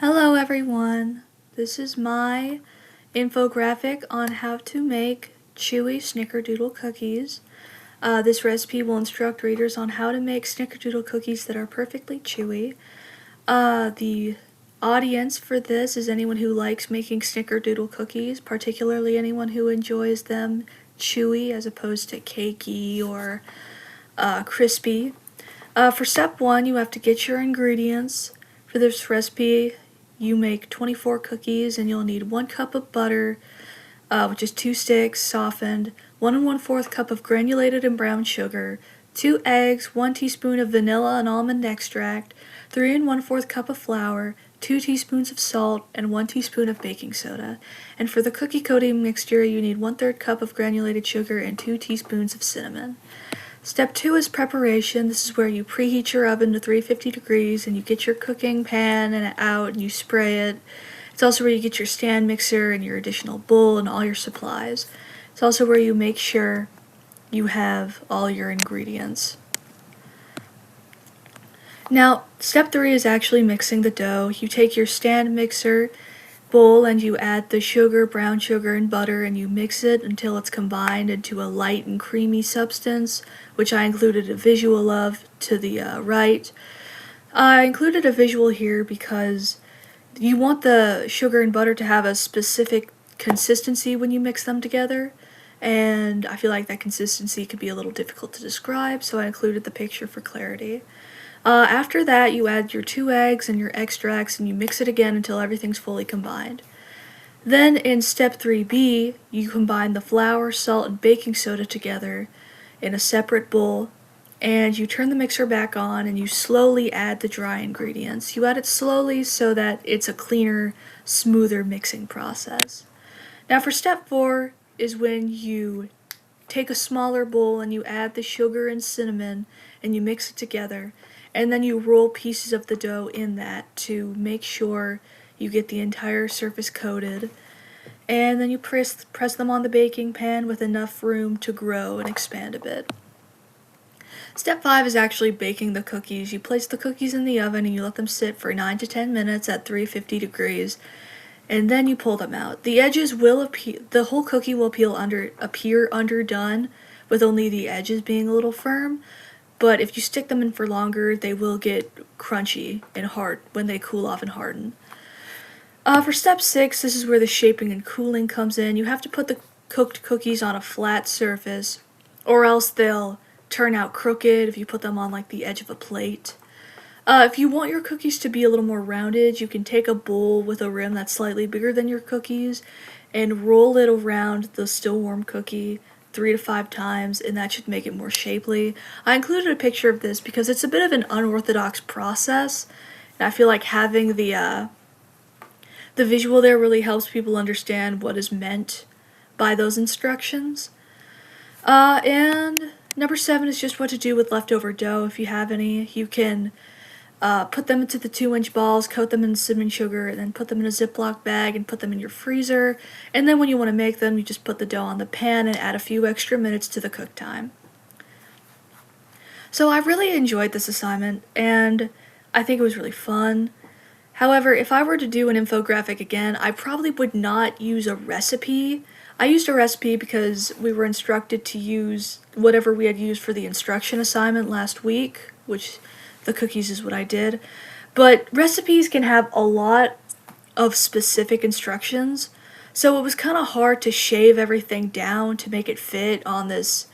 Hello everyone, this is my infographic on how to make chewy snickerdoodle cookies. This recipe will instruct readers on how to make snickerdoodle cookies that are perfectly chewy. The audience for this is anyone who likes making snickerdoodle cookies, particularly anyone who enjoys them chewy as opposed to cakey or crispy. For step 1, you have to get your ingredients. For this recipe, you make 24 cookies and you'll need 1 cup of butter, which is 2 sticks softened, 1 1/4 cup of granulated and brown sugar, 2 eggs, 1 teaspoon of vanilla and almond extract, 3 1/4 cup of flour, 2 teaspoons of salt, and 1 teaspoon of baking soda. And for the cookie coating mixture, you need 1/3 cup of granulated sugar and 2 teaspoons of cinnamon. Step 2 is preparation. This is where you preheat your oven to 350 degrees and you get your cooking pan and out and you spray it. It's also where you get your stand mixer and your additional bowl and all your supplies. It's also where you make sure you have all your ingredients. Now, step 3 is actually mixing the dough. You take your stand mixer bowl and you add the sugar, brown sugar, and butter, and you mix it until it's combined into a light and creamy substance, which I included a visual of to the right. I included a visual here because you want the sugar and butter to have a specific consistency when you mix them together, and I feel like that consistency could be a little difficult to describe, so I included the picture for clarity. After that, you add your 2 eggs and your extracts and you mix it again until everything's fully combined. Then in step 3B, you combine the flour, salt, and baking soda together in a separate bowl, and you turn the mixer back on and you slowly add the dry ingredients. You add it slowly so that it's a cleaner, smoother mixing process. Now for step 4 is when you take a smaller bowl and you add the sugar and cinnamon and you mix it together, and then you roll pieces of the dough in that to make sure you get the entire surface coated, and then you press them on the baking pan with enough room to grow and expand a bit. Step 5 is actually baking the cookies. You place the cookies in the oven and you let them sit for 9 to 10 minutes at 350 degrees, and then you pull them out. The edges will appear, the whole cookie will appear underdone, with only the edges being a little firm. But if you stick them in for longer, they will get crunchy and hard when they cool off and harden. For step 6, this is where the shaping and cooling comes in. You have to put the cooked cookies on a flat surface, or else they'll turn out crooked if you put them on like the edge of a plate. If you want your cookies to be a little more rounded, you can take a bowl with a rim that's slightly bigger than your cookies and roll it around the still warm cookie 3 to 5 times, and that should make it more shapely. I included a picture of this because it's a bit of an unorthodox process, and I feel like having the visual there really helps people understand what is meant by those instructions. And number 7 is just what to do with leftover dough if you have any. You can put them into the 2-inch balls, coat them in cinnamon sugar, and then put them in a Ziploc bag and put them in your freezer. And then when you want to make them, you just put the dough on the pan and add a few extra minutes to the cook time. So I really enjoyed this assignment, and I think it was really fun. However, if I were to do an infographic again, I probably would not use a recipe. I used a recipe because we were instructed to use whatever we had used for the instruction assignment last week, which the cookies is what I did. But recipes can have a lot of specific instructions, so it was kind of hard to shave everything down to make it fit on this,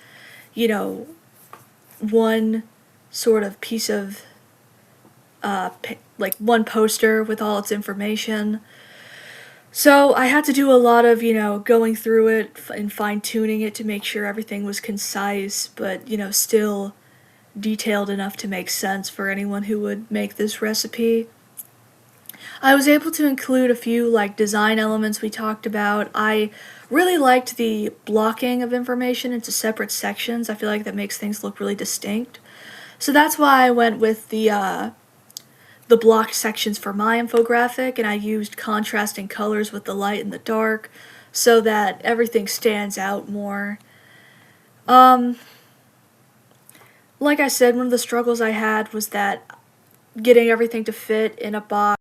one sort of piece of, like one poster with all its information. So I had to do a lot of, going through it and fine-tuning it to make sure everything was concise, but, still detailed enough to make sense for anyone who would make this recipe. I was able to include a few design elements we talked about. I really liked the blocking of information into separate sections. I feel like that makes things look really distinct. So that's why I went with the blocked sections for my infographic, and I used contrasting colors with the light and the dark so that everything stands out more. Like I said, one of the struggles I had was that getting everything to fit in a box